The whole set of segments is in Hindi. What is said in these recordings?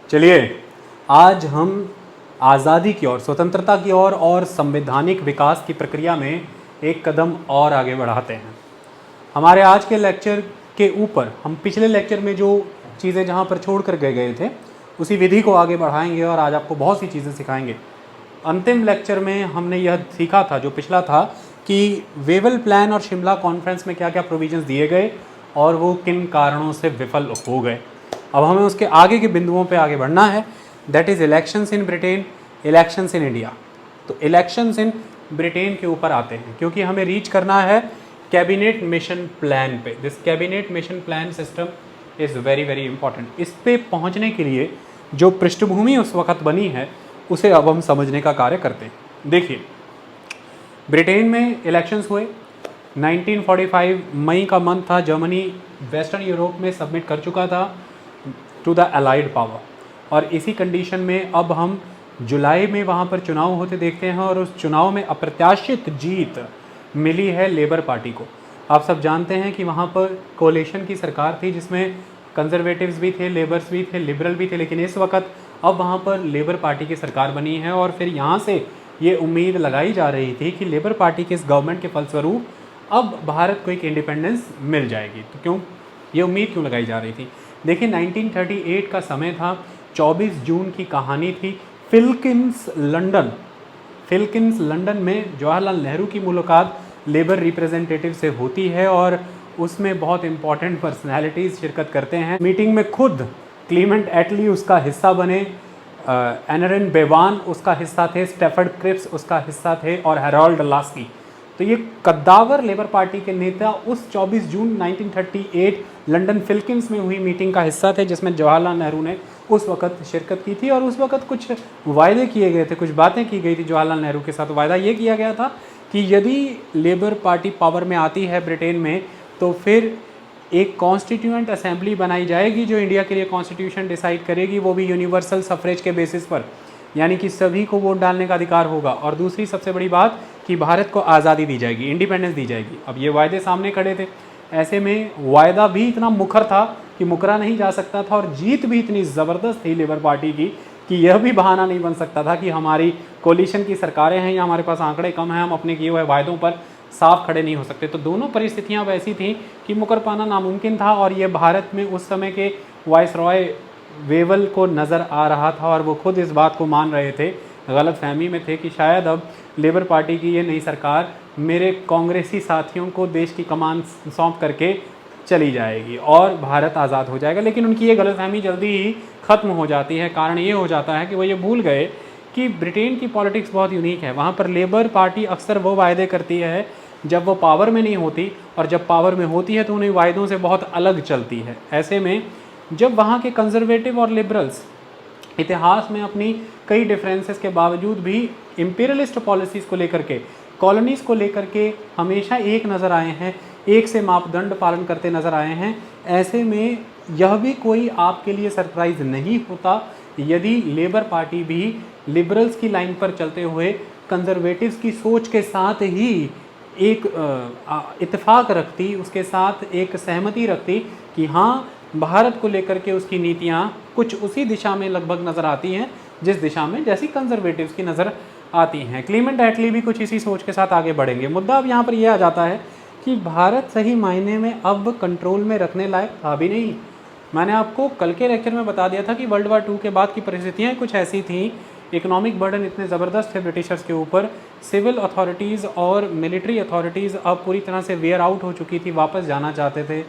चलिए आज हम आज़ादी की ओर, स्वतंत्रता की ओर और संवैधानिक विकास की प्रक्रिया में एक कदम और आगे बढ़ाते हैं। हमारे आज के लेक्चर के ऊपर हम पिछले लेक्चर में जो चीज़ें जहाँ पर छोड़ कर गए थे उसी विधि को आगे बढ़ाएंगे और आज आपको बहुत सी चीज़ें सिखाएंगे। अंतिम लेक्चर में हमने यह सीखा था, जो पिछला था, कि वेवल प्लान और शिमला कॉन्फ्रेंस में क्या क्या प्रोविजंस दिए गए और वो किन कारणों से विफल हो गए। अब हमें उसके आगे के बिंदुओं पे आगे बढ़ना है, that is elections in Britain, elections in India. तो इलेक्शंस इन ब्रिटेन के ऊपर आते हैं क्योंकि हमें रीच करना है कैबिनेट मिशन प्लान पे। This cabinet mission plan system is very very important. इस पे पहुंचने के लिए जो पृष्ठभूमि उस वक्त बनी है उसे अब हम समझने का कार्य करते हैं। देखिए, ब्रिटेन में इलेक्शंस हुए 1945 मई का मंथ था। जर्मनी वेस्टर्न यूरोप में सबमिट कर चुका था टू द अलाइड पावर, और इसी कंडीशन में अब हम जुलाई में वहाँ पर चुनाव होते देखते हैं और उस चुनाव में अप्रत्याशित जीत मिली है लेबर पार्टी को। आप सब जानते हैं कि वहाँ पर कोalition की सरकार थी जिसमें कंजर्वेटिव्स भी थे, लेबर्स भी थे, लिबरल भी थे, लेकिन इस वक्त अब वहाँ पर लेबर पार्टी की सरकार बनी है और फिर यहाँ से ये उम्मीद लगाई जा रही थी कि लेबर पार्टी के इस गवर्नमेंट के फलस्वरूप अब भारत को एक इंडिपेंडेंस मिल जाएगी। तो क्यों ये उम्मीद क्यों लगाई जा रही थी? देखिए, 1938 का समय था, 24 जून की कहानी थी। फिल्किंस लंदन में जवाहरलाल नेहरू की मुलाकात लेबर रिप्रेजेंटेटिव से होती है और उसमें बहुत इंपॉर्टेंट पर्सनैलिटीज़ शिरकत करते हैं। मीटिंग में खुद क्लीमेंट एटली उसका हिस्सा बने, एनरन बेवान उसका हिस्सा थे, स्टेफर्ड क्रिप्स उसका हिस्सा थे और हैरोल्ड लास्की। तो ये कद्दावर लेबर पार्टी के नेता उस 24 जून 1938 लंदन फिल्किंस में हुई मीटिंग का हिस्सा थे जिसमें जवाहरलाल नेहरू ने उस वक्त शिरकत की थी। और उस वक्त कुछ वायदे किए गए थे, कुछ बातें की गई थी जवाहरलाल नेहरू के साथ। वायदा ये किया गया था कि यदि लेबर पार्टी पावर में आती है ब्रिटेन में तो फिर एक कॉन्स्टिट्यूएंट असेंबली बनाई जाएगी जो इंडिया के लिए कॉन्स्टिट्यूशन डिसाइड करेगी, वो भी यूनिवर्सल सफरेज के बेसिस पर, यानी कि सभी को वोट डालने का अधिकार होगा। और दूसरी सबसे बड़ी बात कि भारत को आज़ादी दी जाएगी, इंडिपेंडेंस दी जाएगी। अब ये वायदे सामने खड़े थे, ऐसे में वायदा भी इतना मुखर था कि मुकरा नहीं जा सकता था, और जीत भी इतनी ज़बरदस्त थी लेबर पार्टी की कि यह भी बहाना नहीं बन सकता था कि हमारी कोलिशन की सरकारें हैं या हमारे पास आंकड़े कम हैं, हम अपने किए हुए वायदों पर साफ खड़े नहीं हो सकते। तो दोनों परिस्थितियां अब ऐसी थीं कि मुकर पाना नामुमकिन था, और ये भारत में उस समय के वाइसरॉय वेवल को नज़र आ रहा था और वो खुद इस बात को मान रहे थे, गलत फहमी में थे कि शायद अब लेबर पार्टी की ये नई सरकार मेरे कांग्रेसी साथियों को देश की कमान सौंप करके चली जाएगी और भारत आज़ाद हो जाएगा। लेकिन उनकी ये गलतफहमी जल्दी ही ख़त्म हो जाती है। कारण ये हो जाता है कि वो ये भूल गए कि ब्रिटेन की पॉलिटिक्स बहुत यूनिक है। वहाँ पर लेबर पार्टी अक्सर वो वायदे करती है जब वो पावर में नहीं होती, और जब पावर में होती है तो उन्हीं वायदों से बहुत अलग चलती है। ऐसे में जब वहाँ के कंजर्वेटिव और लिबरल्स इतिहास में अपनी कई डिफरेंसेस के बावजूद भी इम्पीरियलिस्ट पॉलिसीज़ को लेकर के, कॉलोनीज़ को लेकर के हमेशा एक नज़र आए हैं, एक से मापदंड पालन करते नज़र आए हैं। ऐसे में यह भी कोई आपके लिए सरप्राइज़ नहीं होता यदि लेबर पार्टी भी लिबरल्स की लाइन पर चलते हुए कंजर्वेटिव्स की सोच के साथ ही एक इत्तेफाक रखती, उसके साथ एक सहमति रखती कि हाँ, भारत को लेकर के उसकी नीतियाँ कुछ उसी दिशा में लगभग नज़र आती हैं जिस दिशा में जैसी कंजर्वेटिव्स की नज़र आती हैं। क्लीमेंट एटली भी कुछ इसी सोच के साथ आगे बढ़ेंगे। मुद्दा अब यहाँ पर यह आ जाता है कि भारत सही मायने में अब कंट्रोल में रखने लायक था भी नहीं। मैंने आपको कल के लेक्चर में बता दिया था कि वर्ल्ड वार 2 के बाद की परिस्थितियाँ कुछ ऐसी थीं, इकोनॉमिक बर्डन इतने ज़बरदस्त थे ब्रिटिशर्स के ऊपर, सिविल अथॉरिटीज़ और मिलिट्री अथॉरिटीज़ अब पूरी तरह से वेयर आउट हो चुकी थी, वापस जाना चाहते थे।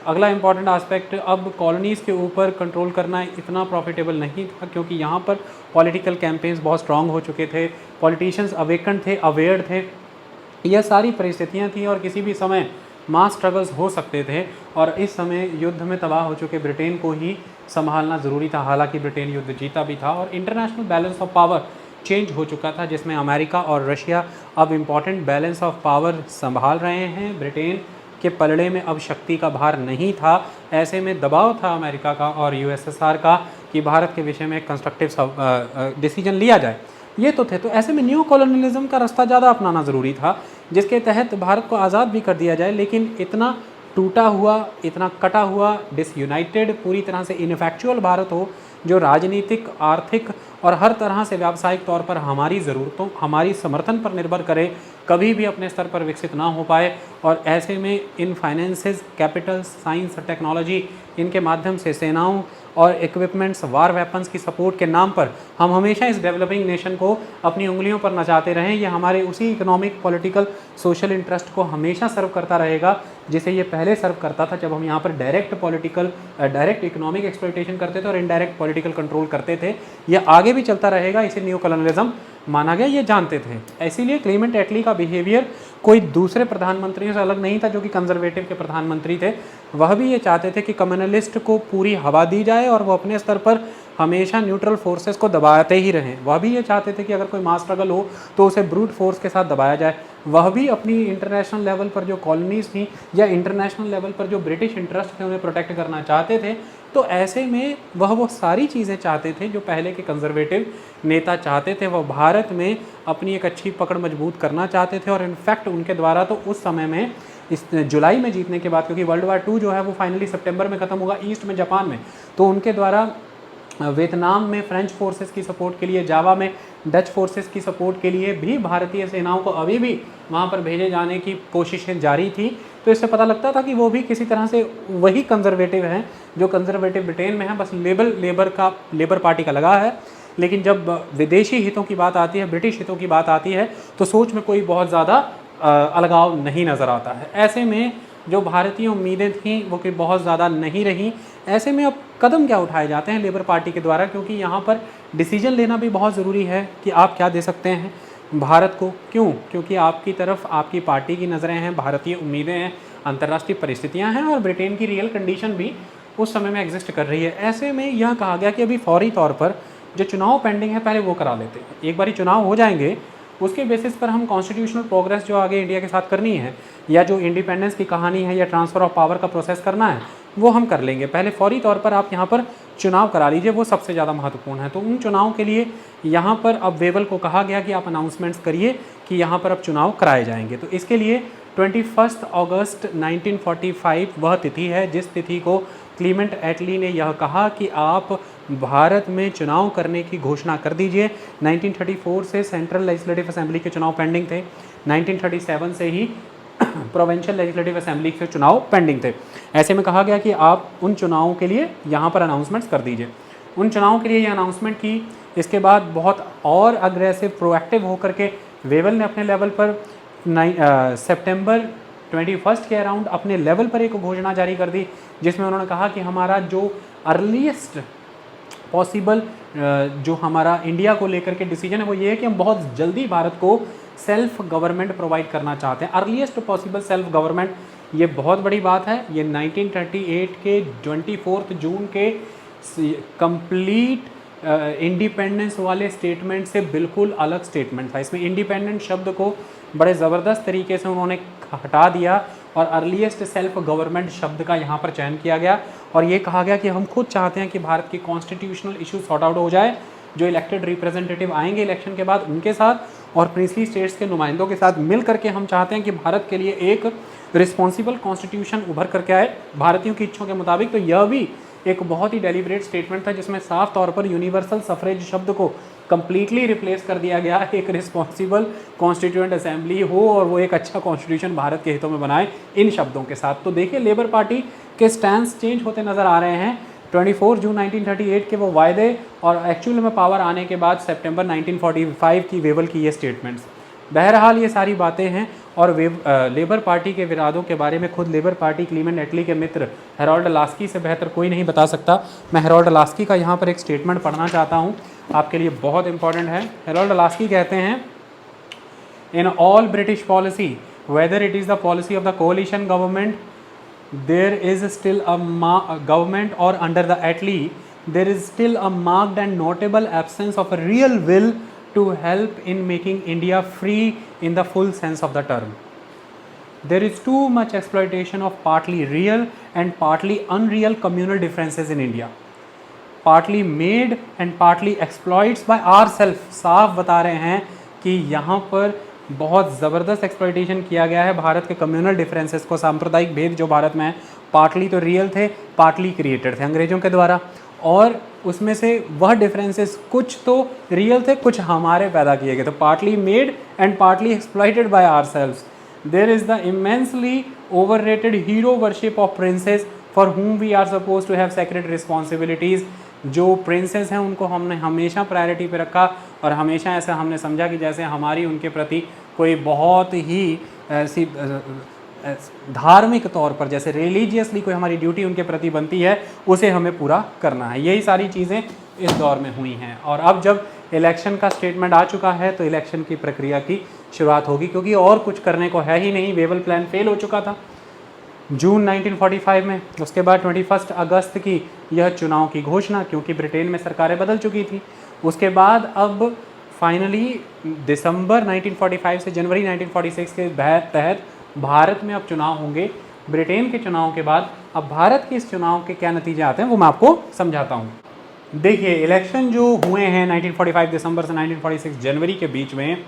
अगला इंपॉर्टेंट आस्पेक्ट, अब कॉलोनीज़ के ऊपर कंट्रोल करना इतना प्रॉफिटेबल नहीं था क्योंकि यहाँ पर पॉलिटिकल कैंपेन्स बहुत स्ट्रॉन्ग हो चुके थे, पॉलिटिशियंस अवेकन थे, अवेयर थे। यह सारी परिस्थितियाँ थीं और किसी भी समय मास स्ट्रगल्स हो सकते थे, और इस समय युद्ध में तबाह हो चुके ब्रिटेन को ही संभालना ज़रूरी था। हालांकि ब्रिटेन युद्ध जीता भी था और international balance of power change हो चुका था, जिसमें अमेरिका और रशिया अब इम्पॉर्टेंट बैलेंस ऑफ पावर संभाल रहे हैं। ब्रिटेन के पलड़े में अब शक्ति का भार नहीं था। ऐसे में दबाव था अमेरिका का और यूएसएसआर का कि भारत के विषय में एक कंस्ट्रक्टिव डिसीजन लिया जाए। ये तो थे। तो ऐसे में न्यू कॉलोनियलिज्म का रास्ता ज़्यादा अपनाना ज़रूरी था, जिसके तहत भारत को आज़ाद भी कर दिया जाए, लेकिन इतना टूटा हुआ, इतना कटा हुआ, डिसयूनाइटेड, पूरी तरह से इनफैक्चुअल भारत हो जो राजनीतिक, आर्थिक और हर तरह से व्यावसायिक तौर पर हमारी ज़रूरतों, हमारी समर्थन पर निर्भर करे, कभी भी अपने स्तर पर विकसित ना हो पाए। और ऐसे में इन फाइनेंसेस, कैपिटल, साइंस, टेक्नोलॉजी, इनके माध्यम से सेनाओं और इक्विपमेंट्स, वार वेपन्स की सपोर्ट के नाम पर हम हमेशा इस डेवलपिंग नेशन को अपनी उंगलियों पर नचाते रहें। ये हमारे उसी इकोनॉमिक, पॉलिटिकल, सोशल इंटरेस्ट को हमेशा सर्व करता रहेगा जिसे ये पहले सर्व करता था, जब हम यहाँ पर डायरेक्ट इकोनॉमिक एक्सप्लॉयटेशन करते थे और इनडायरेक्ट पॉलिटिकल कंट्रोल करते थे। ये आगे भी चलता रहेगा, इसे न्यू कॉलोनियलिज्म माना गया, ये जानते थे। इसीलिए क्लेमेंट एटली का बिहेवियर कोई दूसरे प्रधानमंत्रियों से अलग नहीं था जो कि कंजर्वेटिव के प्रधानमंत्री थे। वह भी ये चाहते थे कि कम्युनलिस्ट को पूरी हवा दी जाए और वो अपने स्तर पर हमेशा न्यूट्रल फोर्सेस को दबाते ही रहें। वह भी ये चाहते थे कि अगर कोई मास स्ट्रगल हो तो उसे ब्रूट फोर्स के साथ दबाया जाए। वह भी अपनी इंटरनेशनल लेवल पर जो कॉलोनीज़ थी या इंटरनेशनल लेवल पर जो ब्रिटिश इंटरेस्ट थे उन्हें प्रोटेक्ट करना चाहते थे। तो ऐसे में वह वो सारी चीज़ें चाहते थे जो पहले के कंजर्वेटिव नेता चाहते थे। वह भारत में अपनी एक अच्छी पकड़ मजबूत करना चाहते थे और इनफैक्ट उनके द्वारा तो उस समय में, इस जुलाई में जीतने के बाद, क्योंकि वर्ल्ड वार 2 जो है वो फाइनली सितंबर में ख़त्म होगा ईस्ट में, जापान में, तो उनके द्वारा वियतनाम में फ्रेंच फोर्सेस की सपोर्ट के लिए, जावा में डच फोर्सेस की सपोर्ट के लिए भी भारतीय सेनाओं को अभी भी वहाँ पर भेजे जाने की कोशिशें जारी थी। तो इससे पता लगता था कि वो भी किसी तरह से वही कंजर्वेटिव हैं जो कंजर्वेटिव ब्रिटेन में है, बस लेबर पार्टी का लगा है। लेकिन जब विदेशी हितों की बात आती है, ब्रिटिश हितों की बात आती है, तो सोच में कोई बहुत ज़्यादा अलगाव नहीं नज़र आता है। ऐसे में जो भारतीय उम्मीदें थीं वो कि बहुत ज़्यादा नहीं रहीं। ऐसे में अब कदम क्या उठाए जाते हैं लेबर पार्टी के द्वारा, क्योंकि यहाँ पर डिसीजन लेना भी बहुत ज़रूरी है कि आप क्या दे सकते हैं भारत को। क्यों? क्योंकि आपकी तरफ आपकी पार्टी की नज़रें हैं, भारतीय उम्मीदें हैं, अंतर्राष्ट्रीय परिस्थितियाँ हैं और ब्रिटेन की रियल कंडीशन भी उस समय में एग्जिस्ट कर रही है। ऐसे में यह कहा गया कि अभी फौरी तौर पर जो चुनाव पेंडिंग है पहले वो करा लेते हैं। एक बारी चुनाव हो जाएंगे उसके बेसिस पर हम कॉन्स्टिट्यूशनल प्रोग्रेस जो आगे इंडिया के साथ करनी है, या जो इंडिपेंडेंस की कहानी है, या ट्रांसफ़र ऑफ पावर का प्रोसेस करना है, वो हम कर लेंगे। पहले फौरी तौर पर आप यहाँ पर चुनाव करा लीजिए, वो सबसे ज़्यादा महत्वपूर्ण है। तो उन चुनाव के लिए यहाँ पर अब वेवल को कहा गया कि आप अनाउंसमेंट्स करिए कि यहाँ पर अब चुनाव कराए जाएंगे। तो इसके लिए 21 अगस्त 1945 वह तिथि है जिस तिथि को क्लीमेंट एटली ने यह कहा कि आप भारत में चुनाव करने की घोषणा कर दीजिए। 1934 से सेंट्रल लेजिस्लेटिव असेंबली के चुनाव पेंडिंग थे, 1937 से ही प्रोविंशियल लेजिस्लेटिव असेंबली के चुनाव पेंडिंग थे। ऐसे में कहा गया कि आप उन चुनावों के लिए यहाँ पर अनाउंसमेंट्स कर दीजिए। उन चुनावों के लिए ये अनाउंसमेंट की। इसके बाद बहुत और अग्रेसिव, प्रोएक्टिव होकर के वेवल ने अपने लेवल पर सितंबर 21 के अराउंड अपने लेवल पर एक घोषणा जारी कर दी, जिसमें उन्होंने कहा कि हमारा जो अर्लीस्ट पॉसिबल जो हमारा इंडिया को लेकर के डिसीजन है वो ये है कि हम बहुत जल्दी भारत को सेल्फ गवर्नमेंट प्रोवाइड करना चाहते हैं। अर्लीस्ट पॉसिबल सेल्फ गवर्नमेंट, ये बहुत बड़ी बात है। ये 1938 के 24 जून के कंप्लीट इंडिपेंडेंस वाले स्टेटमेंट से बिल्कुल अलग स्टेटमेंट था। इसमें इंडिपेंडेंट शब्द को बड़े ज़बरदस्त तरीके से उन्होंने हटा दिया और अर्लीस्ट सेल्फ गवर्नमेंट शब्द का यहाँ पर चयन किया गया और ये कहा गया कि हम खुद चाहते हैं कि भारत की कॉन्स्टिट्यूशनल इशू सॉर्ट आउट हो जाए। जो इलेक्टेड रिप्रेजेंटेटिव आएंगे इलेक्शन के बाद उनके साथ और प्रिंसली स्टेट्स के नुमाइंदों के साथ मिल करके हम चाहते हैं कि भारत के लिए एक रिस्पॉन्सिबल कॉन्स्टिट्यूशन उभर करके आए भारतीयों की इच्छाओं के मुताबिक। तो यह भी एक बहुत ही डेलिब्रेट स्टेटमेंट था जिसमें साफ तौर पर यूनिवर्सल सफरेज शब्द को कंप्लीटली रिप्लेस कर दिया गया। एक रिस्पॉन्सिबल कॉन्स्टिट्यूएंट असेंबली हो और वो एक अच्छा कॉन्स्टिट्यूशन भारत के हितों में बनाए इन शब्दों के साथ। तो देखिए लेबर पार्टी के स्टैंड चेंज होते नज़र आ रहे हैं। 24 जून 1938 के वो वायदे और एक्चुअल में पावर आने के बाद सितंबर 1945 की वेवल की ये स्टेटमेंट्स। बहरहाल ये सारी बातें हैं और लेबर पार्टी के विरादों के बारे में खुद लेबर पार्टी क्लीमेंट एटली के मित्र हेरोल्ड लास्की से बेहतर कोई नहीं बता सकता। मैं हेरोल्ड लास्की का यहाँ पर एक स्टेटमेंट पढ़ना चाहता हूँ, आपके लिए बहुत इंपॉर्टेंट है। हेरोल्ड लास्की कहते हैं, in all British policy whether it is the policy of the coalition government there is still a government or under the Attlee there is still a marked and notable absence of a real will to help in making India free in the full sense of the term. There is too much exploitation of partly real and partly unreal communal differences in India, partly made and partly exploits by ourselves। साफ बता रहे हैं कि यहाँ पर बहुत ज़बरदस्त एक्सप्लॉइटेशन किया गया है भारत के कम्युनल डिफरेंसेस को। सांप्रदायिक भेद जो भारत में है पार्टली तो रियल थे, पार्टली क्रिएटेड थे अंग्रेज़ों के द्वारा, और उसमें से वह डिफरेंसेस कुछ तो रियल थे, कुछ हमारे पैदा किए गए थे, partly made and partly exploited by ourselves. There is the immensely overrated hero worship of princes for whom we are suppose to have sacred responsibilities. जो प्रिंसेस हैं उनको हमने हमेशा प्रायोरिटी पे रखा और हमेशा ऐसा हमने समझा कि जैसे हमारी उनके प्रति कोई बहुत ही ऐसी धार्मिक तौर पर, जैसे रिलीजियसली कोई हमारी ड्यूटी उनके प्रति बनती है, उसे हमें पूरा करना है। यही सारी चीज़ें इस दौर में हुई हैं। और अब जब इलेक्शन का स्टेटमेंट आ चुका है तो इलेक्शन की प्रक्रिया की शुरुआत होगी, क्योंकि और कुछ करने को है ही नहीं। वेबल प्लान फेल हो चुका था जून 1945 में। उसके बाद 21 अगस्त की यह चुनाव की घोषणा, क्योंकि ब्रिटेन में सरकारें बदल चुकी थी। उसके बाद अब फाइनली दिसंबर 1945 से जनवरी 1946 के तहत भारत में अब चुनाव होंगे। ब्रिटेन के चुनाव के बाद अब भारत के इस चुनाव के क्या नतीजे आते हैं वो मैं आपको समझाता हूँ। देखिए, इलेक्शन जो हुए हैं 1945 दिसंबर से 1946 जनवरी के बीच में,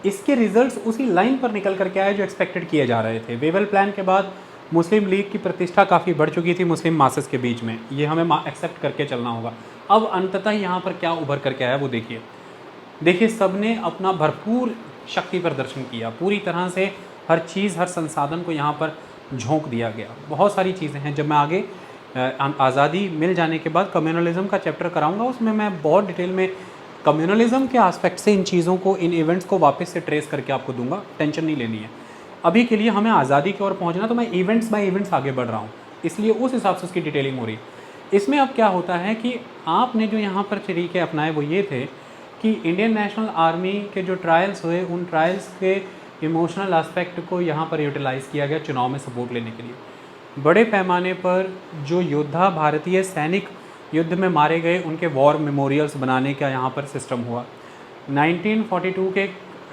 इसके रिजल्ट्स उसी लाइन पर निकल कर के आए जो एक्सपेक्टेड किए जा रहे थे। वेबल प्लान के बाद मुस्लिम लीग की प्रतिष्ठा काफ़ी बढ़ चुकी थी मुस्लिम मासेस के बीच में, ये हमें एक्सेप्ट करके चलना होगा। अब अंततः यहाँ पर क्या उभर करके आया वो देखिए, सबने अपना भरपूर शक्ति प्रदर्शन किया, पूरी तरह से हर चीज़, हर संसाधन को यहाँ पर झोंक दिया गया। बहुत सारी चीज़ें हैं, जब मैं आगे आज़ादी मिल जाने के बाद कम्युनलिज्म का चैप्टर कराऊंगा, उसमें मैं बहुत डिटेल में कम्युनलिज्म के एस्पेक्ट से इन चीज़ों को, इन इवेंट्स को वापस से ट्रेस करके आपको दूंगा, टेंशन नहीं लेनी है। अभी के लिए हमें आज़ादी की ओर पहुँचना, तो मैं इवेंट्स बाय इवेंट्स आगे बढ़ रहा हूँ, इसलिए उस हिसाब से उसकी डिटेलिंग हो रही है। इसमें अब क्या होता है कि आपने जो यहाँ पर तरीके अपनाए वो ये थे कि इंडियन नेशनल आर्मी के जो ट्रायल्स हुए, उन ट्रायल्स के इमोशनल एस्पेक्ट को यहाँ पर यूटिलाइज़ किया गया चुनाव में सपोर्ट लेने के लिए। बड़े पैमाने पर जो योद्धा, भारतीय सैनिक युद्ध में मारे गए, उनके वॉर मेमोरियल्स बनाने का यहाँ पर सिस्टम हुआ। 1942 के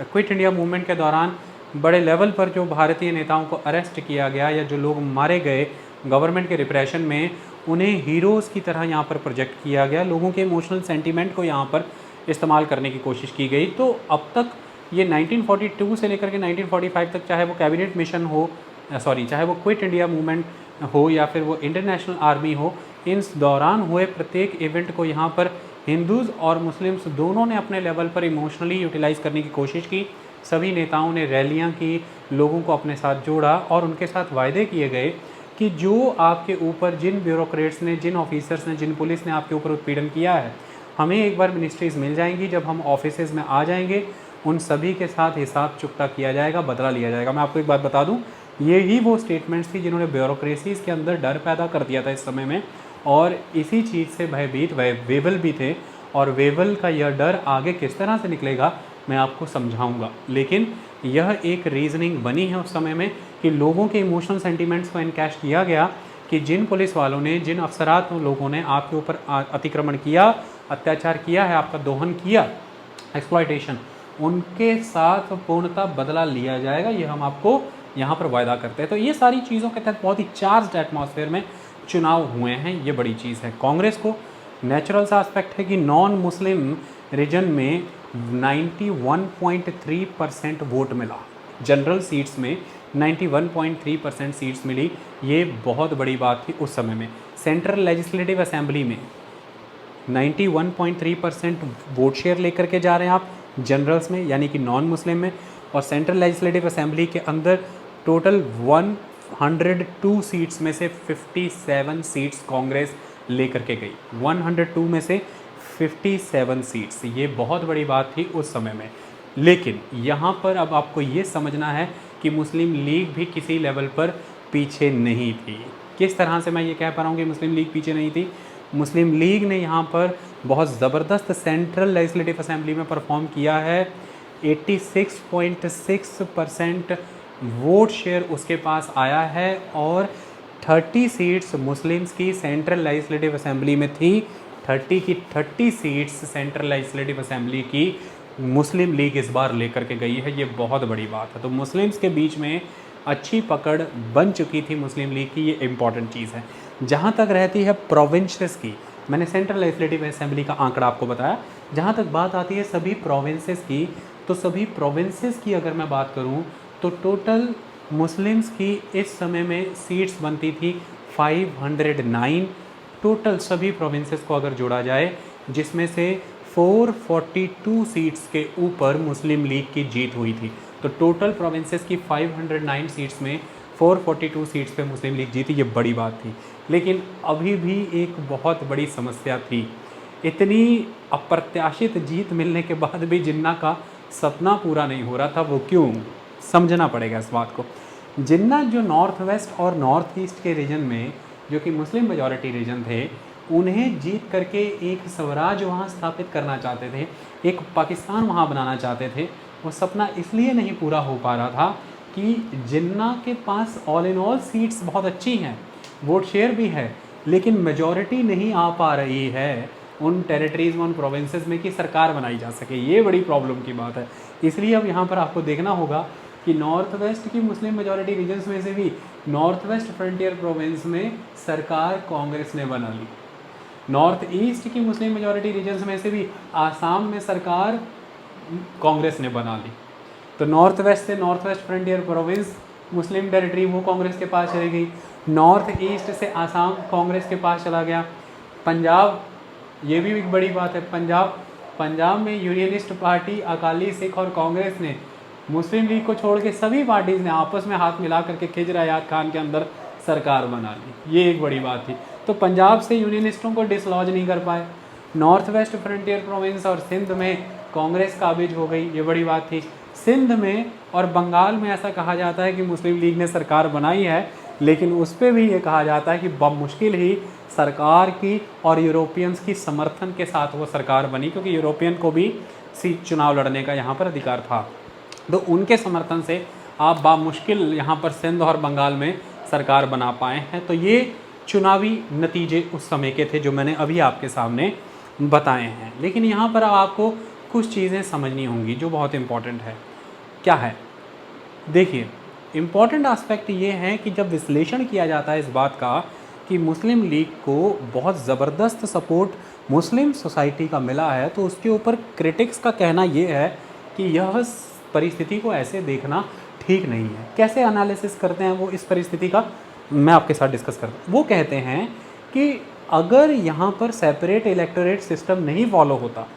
क्विट इंडिया मूवमेंट के दौरान बड़े लेवल पर जो भारतीय नेताओं को अरेस्ट किया गया या जो लोग मारे गए गवर्नमेंट के रिप्रेशन में, उन्हें हीरोज़ की तरह यहाँ पर प्रोजेक्ट किया गया। लोगों के इमोशनल सेंटीमेंट को यहाँ पर इस्तेमाल करने की कोशिश की गई। तो अब तक ये 1942 से लेकर के 1945 तक, चाहे वो कैबिनेट मिशन हो, चाहे वो क्विट इंडिया मूवमेंट हो या फिर वो इंटरनेशनल आर्मी हो, इन दौरान हुए प्रत्येक इवेंट को यहाँ पर हिंदूज़ और मुस्लिम्स दोनों ने अपने लेवल पर इमोशनली यूटिलाइज़ करने की कोशिश की। सभी नेताओं ने रैलियाँ की, लोगों को अपने साथ जोड़ा और उनके साथ वायदे किए गए कि जो आपके ऊपर, जिन ब्यूरोक्रेट्स ने, जिन ऑफिसर्स ने, जिन पुलिस ने आपके ऊपर उत्पीड़न किया है, हमें एक बार मिनिस्ट्रीज़ मिल जाएंगी, जब हम ऑफिसेज़ में आ जाएंगे उन सभी के साथ हिसाब चुकता किया जाएगा, बदला लिया जाएगा। मैं आपको एक बात बता दूं, ये ही वो स्टेटमेंट्स थी जिन्होंने ब्यूरोक्रेसीज़ के अंदर डर पैदा कर दिया था इस समय में, और इसी चीज़ से भयभीत वेबल भी थे। और वेबल का यह डर आगे किस तरह से निकलेगा मैं आपको समझाऊंगा, लेकिन यह एक रीज़निंग बनी है उस समय में कि लोगों के इमोशनल सेंटीमेंट्स को इनकैश किया गया कि जिन पुलिस वालों ने, जिन अफसरात लोगों ने आपके ऊपर अतिक्रमण किया, अत्याचार किया है, आपका दोहन किया, एक्सप्लॉयटेशन, उनके साथ पूर्णतः बदला लिया जाएगा। ये हम आपको यहाँ पर वायदा करते हैं। तो ये सारी चीज़ों के तहत बहुत ही चार्ज्ड एटमॉस्फेयर में चुनाव हुए हैं, ये बड़ी चीज़ है। कांग्रेस को नेचुरल सा एस्पेक्ट है कि नॉन मुस्लिम रीजन में 91.3% वोट मिला, जनरल सीट्स में 91.3% सीट्स मिली। ये बहुत बड़ी बात थी उस समय में। सेंट्रल लेजिस्लेटिव असेंबली में 91.3% वोट शेयर लेकर के जा रहे हैं आप जनरल्स में, यानी कि नॉन मुस्लिम में। और सेंट्रल लेजिस्लेटिव असेंबली के अंदर टोटल 102 सीट्स में से 57 सीट्स कांग्रेस लेकर के गई। 102 में से 57 सीट्स, ये बहुत बड़ी बात थी उस समय में। लेकिन यहाँ पर अब आपको ये समझना है कि मुस्लिम लीग भी किसी लेवल पर पीछे नहीं थी। किस तरह से मैं ये कह पा रहा हूँ कि मुस्लिम लीग पीछे नहीं थी? मुस्लिम लीग ने यहाँ पर बहुत ज़बरदस्त सेंट्रल लेजिस्लेटिव असेंबली में परफॉर्म किया है। 86.6% वोट शेयर उसके पास आया है और 30 सीट्स मुस्लिम्स की सेंट्रल लेजिस्लेटिव असेंबली में थी। 30 की 30 सीट्स सेंट्रल लेजिस्लेटिव असेंबली की मुस्लिम लीग इस बार लेकर के गई है। ये बहुत बड़ी बात है। तो मुस्लिम्स के बीच में अच्छी पकड़ बन चुकी थी मुस्लिम लीग की, ये इम्पॉर्टेंट चीज़ है। जहाँ तक रहती है प्रोविंसेस की, मैंने सेंट्रल लेजिस्लेटिव असेंबली का आंकड़ा आपको बताया। जहाँ तक बात आती है सभी प्रोविंसेस की, तो सभी प्रोविंसेस की अगर मैं बात करूँ तो टोटल मुस्लिम्स की इस समय में सीट्स बनती थी 509 टोटल सभी प्रोविंसेस को अगर जोड़ा जाए, जिसमें से 442 सीट्स के ऊपर मुस्लिम लीग की जीत हुई थी। तो टोटल प्रोविंसेस की 509 सीट्स में 442 सीट्स पे मुस्लिम लीग जीती, ये बड़ी बात थी। लेकिन अभी भी एक बहुत बड़ी समस्या थी। इतनी अप्रत्याशित जीत मिलने के बाद भी जिन्ना का सपना पूरा नहीं हो रहा था। वो क्यों, समझना पड़ेगा इस बात को। जिन्ना जो नॉर्थ वेस्ट और नॉर्थ ईस्ट के रीजन में, जो कि मुस्लिम मेजॉरिटी रीजन थे, उन्हें जीत करके एक स्वराज वहाँ स्थापित करना चाहते थे, एक पाकिस्तान वहाँ बनाना चाहते थे। वो सपना इसलिए नहीं पूरा हो पा रहा था कि जिन्ना के पास ऑल इन ऑल सीट्स बहुत अच्छी हैं, वोट शेयर भी है, लेकिन मेजॉरिटी नहीं आ पा रही है उन टेरिटरीज़ में, उन प्रोविंसेस में कि सरकार बनाई जा सके। ये बड़ी प्रॉब्लम की बात है। इसलिए अब यहाँ पर आपको देखना होगा कि नॉर्थ वेस्ट की मुस्लिम मेजॉरिटी रीजन्स में से भी नॉर्थ वेस्ट फ्रंटियर प्रोविंस में सरकार कांग्रेस ने बना ली। नॉर्थ ईस्ट की मुस्लिम मेजॉरिटी रीजन्स में से भी आसाम में सरकार कांग्रेस ने बना ली। तो नॉर्थ वेस्ट से नॉर्थ वेस्ट फ्रंटियर प्रोविंस मुस्लिम टेरिटरी वो कांग्रेस के पास चली गई। नॉर्थ ईस्ट से आसाम कांग्रेस के पास चला गया। पंजाब, ये भी एक बड़ी बात है, पंजाब में यूनियनिस्ट पार्टी अकाली सिख और कांग्रेस ने मुस्लिम लीग को छोड़ के सभी पार्टीज़ ने आपस में हाथ मिला करके खिजर आयात खान के अंदर सरकार बना ली। ये एक बड़ी बात थी। तो पंजाब से यूनियनिस्टों को डिसलॉज नहीं कर पाए। नॉर्थ वेस्ट फ्रंटियर प्रोविंस और सिंध में कांग्रेस काबिज हो गई, ये बड़ी बात थी। सिंध में और बंगाल में ऐसा कहा जाता है कि मुस्लिम लीग ने सरकार बनाई है, लेकिन उस पर भी ये कहा जाता है कि मुश्किल ही सरकार की और यूरोपियंस की समर्थन के साथ वो सरकार बनी, क्योंकि यूरोपियन को भी सीट चुनाव लड़ने का यहाँ पर अधिकार था। तो उनके समर्थन से आप बामुश्किल यहाँ पर सिंध और बंगाल में सरकार बना पाए हैं। तो ये चुनावी नतीजे उस समय के थे जो मैंने अभी आपके सामने बताए हैं। लेकिन यहाँ पर आपको कुछ चीज़ें समझनी होंगी जो बहुत इम्पॉर्टेंट है। क्या है? देखिए, इम्पॉर्टेंट एस्पेक्ट ये है कि जब विश्लेषण किया जाता है इस बात का कि मुस्लिम लीग को बहुत ज़बरदस्त सपोर्ट मुस्लिम सोसाइटी का मिला है, तो उसके ऊपर क्रिटिक्स का कहना ये है कि यह परिस्थिति को ऐसे देखना ठीक नहीं है। कैसे एनालिसिस करते हैं वो इस परिस्थिति का, मैं आपके साथ डिस्कस करता हूँ। वो कहते हैं कि अगर यहाँ पर सेपरेट इलेक्टोरेट सिस्टम नहीं फॉलो होता,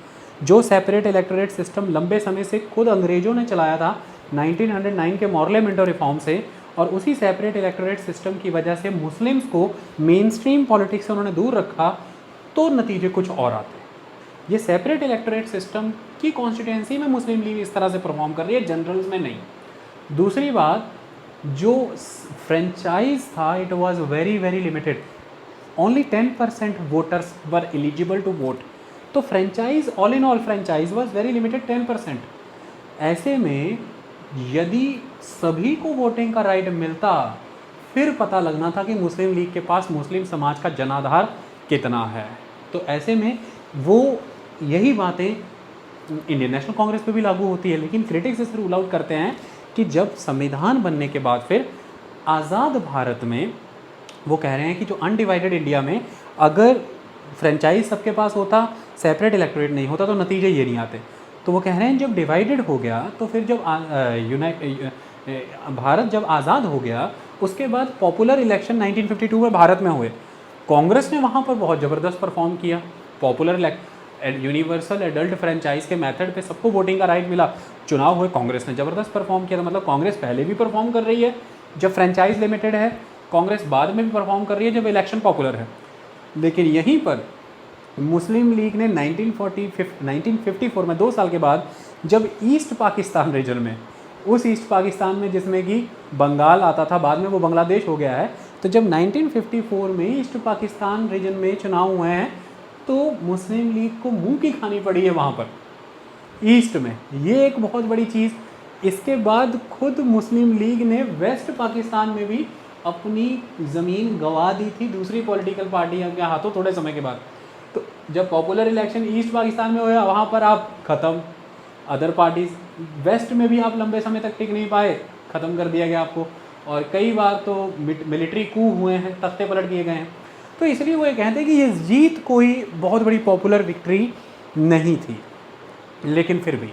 जो सेपरेट इलेक्टोरेट सिस्टम लंबे समय से खुद अंग्रेज़ों ने चलाया था 1909 के मॉर्लेमेंटो रिफॉर्म से, और उसी सेपरेट इलेक्टोरेट सिस्टम की वजह से मुस्लिम्स को मेन स्ट्रीम पॉलिटिक्स से उन्होंने दूर रखा, तो नतीजे कुछ और आते हैं। ये सेपरेट इलेक्टोरेट सिस्टम की कॉन्स्टिट्यूंसी में मुस्लिम लीग इस तरह से परफॉर्म कर रही है, जनरल्स में नहीं। दूसरी बात, जो फ्रेंचाइज था it was very very limited, only 10% voters were eligible to vote. तो franchise, all in all franchise was very limited 10%। ऐसे में यदि सभी को वोटिंग का राइट मिलता, फिर पता लगना था कि मुस्लिम लीग के पास मुस्लिम समाज का जनाधार कितना है। तो ऐसे में वो यही बातें इंडियन नेशनल कांग्रेस पे भी लागू होती है। लेकिन क्रिटिक्स इस रूल आउट करते हैं कि जब संविधान बनने के बाद फिर आज़ाद भारत में वो कह रहे हैं कि जो अनडिवाइडेड इंडिया में अगर फ्रेंचाइज सबके पास होता, सेपरेट इलेक्टोरेट नहीं होता, तो नतीजे ये नहीं आते। तो वो कह रहे हैं जब डिवाइडेड हो गया, तो फिर जब भारत जब आज़ाद हो गया, उसके बाद पॉपुलर इलेक्शन 1952 में भारत में हुए। कांग्रेस ने वहाँ पर बहुत ज़बरदस्त परफॉर्म किया। पॉपुलर यूनिवर्सल एडल्ट फ्रेंचाइज के मेथड पे सबको वोटिंग का राइट मिला, चुनाव हुए, कांग्रेस ने ज़बरदस्त परफॉर्म किया। तो मतलब कांग्रेस पहले भी परफॉर्म कर रही है जब फ्रेंचाइज लिमिटेड है, कांग्रेस बाद में भी परफॉर्म कर रही है जब इलेक्शन पॉपुलर है। लेकिन यहीं पर मुस्लिम लीग ने 1954 में 2 साल के बाद जब ईस्ट पाकिस्तान रीजन में, उस ईस्ट पाकिस्तान में जिसमें कि बंगाल आता था, बाद में वो बांग्लादेश हो गया है, तो जब 1954 में ईस्ट पाकिस्तान रीजन में चुनाव हुए हैं, तो मुस्लिम लीग को मुंह की खानी पड़ी है वहाँ पर ईस्ट में। ये एक बहुत बड़ी चीज़। इसके बाद खुद मुस्लिम लीग ने वेस्ट पाकिस्तान में भी अपनी ज़मीन गंवा दी थी दूसरी पॉलिटिकल पार्टियों के हाथों थोड़े समय के बाद। तो जब पॉपुलर इलेक्शन ईस्ट पाकिस्तान में हुआ, वहाँ पर आप ख़त्म। अदर पार्टीज़ वेस्ट में भी आप लंबे समय तक टिक नहीं पाए, ख़त्म कर दिया गया आपको। और कई बार तो मिलिट्री कू हुए हैं, तख्ते पलट दिए गए हैं। तो इसलिए वो ये कहते हैं कि ये जीत कोई बहुत बड़ी पॉपुलर विक्ट्री नहीं थी। लेकिन फिर भी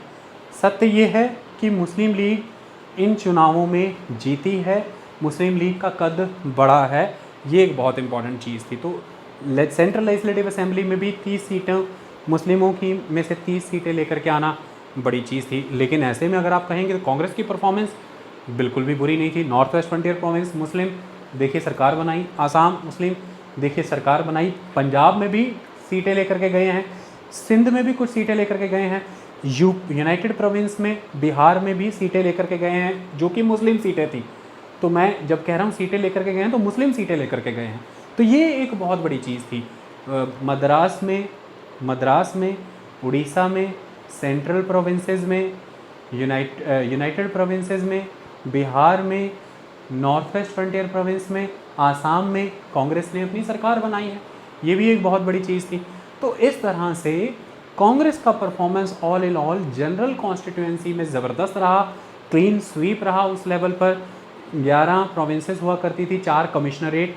सत्य ये है कि मुस्लिम लीग इन चुनावों में जीती है, मुस्लिम लीग का कद बड़ा है। ये एक बहुत इम्पॉर्टेंट चीज़ थी। तो सेंट्रल लेजिस्लेटिव असेंबली में भी 30 सीटें मुस्लिमों की में से 30 सीटें लेकर के आना बड़ी चीज़ थी। लेकिन ऐसे में अगर आप कहेंगे तो कांग्रेस की परफॉर्मेंस बिल्कुल भी बुरी नहीं थी। नॉर्थ वेस्ट फ्रंटियर प्रोविंस मुस्लिम, देखिए सरकार बनाई। आसाम मुस्लिम, देखिए सरकार बनाई। पंजाब में भी सीटें लेकर के गए हैं, सिंध में भी कुछ सीटें लेकर के गए हैं, यूनाइटेड प्रोविंस में, बिहार में भी सीटें लेकर के गए हैं जो कि मुस्लिम सीटें थी। तो मैं जब कह रहा हूँ सीटें लेकर के गए हैं तो मुस्लिम सीटें लेकर के गए हैं। तो ये एक बहुत बड़ी चीज़ थी। मद्रास में, उड़ीसा में, सेंट्रल प्रोविंसेस में, यूनाइटेड प्रोविंसेस में, बिहार में, नॉर्थ वेस्ट फ्रंटियर प्रोविंस में, आसाम में कांग्रेस ने अपनी सरकार बनाई है। ये भी एक बहुत बड़ी चीज़ थी। तो इस तरह से कांग्रेस का performance all in all general constituency में ज़बरदस्त रहा, क्लीन स्वीप रहा। उस लेवल पर 11 प्रोविंसेस हुआ करती थी, 4 कमिश्नरेट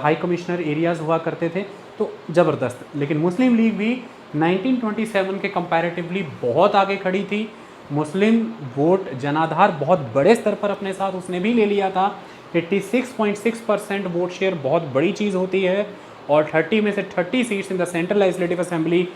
हाई कमिश्नर एरियाज़ हुआ करते थे, तो ज़बरदस्त। लेकिन मुस्लिम लीग भी 1927 के कंपैरेटिवली बहुत आगे खड़ी थी। मुस्लिम वोट जनाधार बहुत बड़े स्तर पर अपने साथ उसने भी ले लिया था। 86.6% वोट शेयर बहुत बड़ी चीज़ होती है। और 30 में से 30 seats in the central legislative assembly,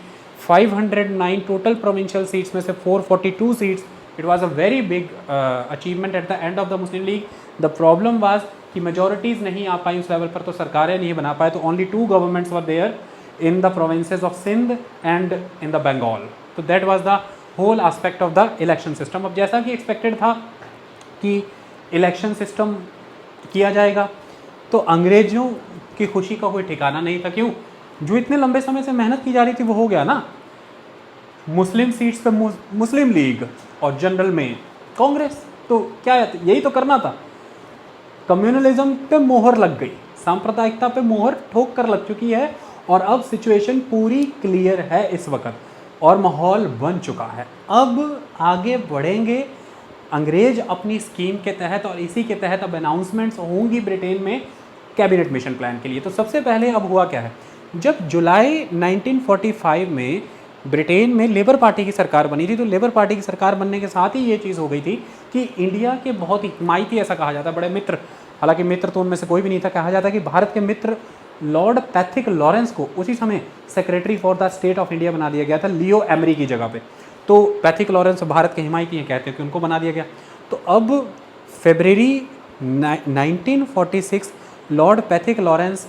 509 total provincial seats में से 442 seats. It was a very big achievement at the end of the Muslim league. The problem was कि मेजॉरिटीज़ नहीं आ पाई उस लेवल पर, तो सरकारें नहीं बना पाए। तो only 2 governments were there in the provinces of Sindh and in the Bengal. तो that was the whole aspect of the election system. अब जैसा कि एक्सपेक्टेड था कि इलेक्शन सिस्टम किया जाएगा, तो अंग्रेज़ों की खुशी का कोई ठिकाना नहीं था। क्यों? जो इतने लंबे समय से मेहनत की जा रही थी वो हो गया ना। मुस्लिम सीट्स पे मुस्लिम लीग और जनरल में कांग्रेस, तो क्या यही तो करना था। कम्युनलिज्म पे मोहर लग गई, सांप्रदायिकता पे मोहर ठोक कर लग चुकी है, और अब सिचुएशन पूरी क्लियर है इस वक्त और माहौल बन चुका है। अब आगे बढ़ेंगे अंग्रेज अपनी स्कीम के तहत, और इसी के तहत अब अनाउंसमेंट्स होंगी ब्रिटेन में कैबिनेट मिशन प्लान के लिए। तो सबसे पहले अब हुआ क्या है, जब जुलाई 1945 में ब्रिटेन में लेबर पार्टी की सरकार बनी थी, तो लेबर पार्टी की सरकार बनने के साथ ही ये चीज़ हो गई थी कि इंडिया के बहुत ही हिमायती, ऐसा कहा जाता है, बड़े मित्र, हालांकि मित्र तो उनमें से कोई भी नहीं था, कहा जाता है कि भारत के मित्र लॉर्ड पैथिक लॉरेंस को उसी समय secretary for the state of India बना दिया गया था, लियो एमरी की जगह पे। तो पैथिक लॉरेंस भारत के हिमायती हैं, कहते हैं कि उनको बना दिया गया। तो अब फरवरी 1946 Lord Pethick Lawrence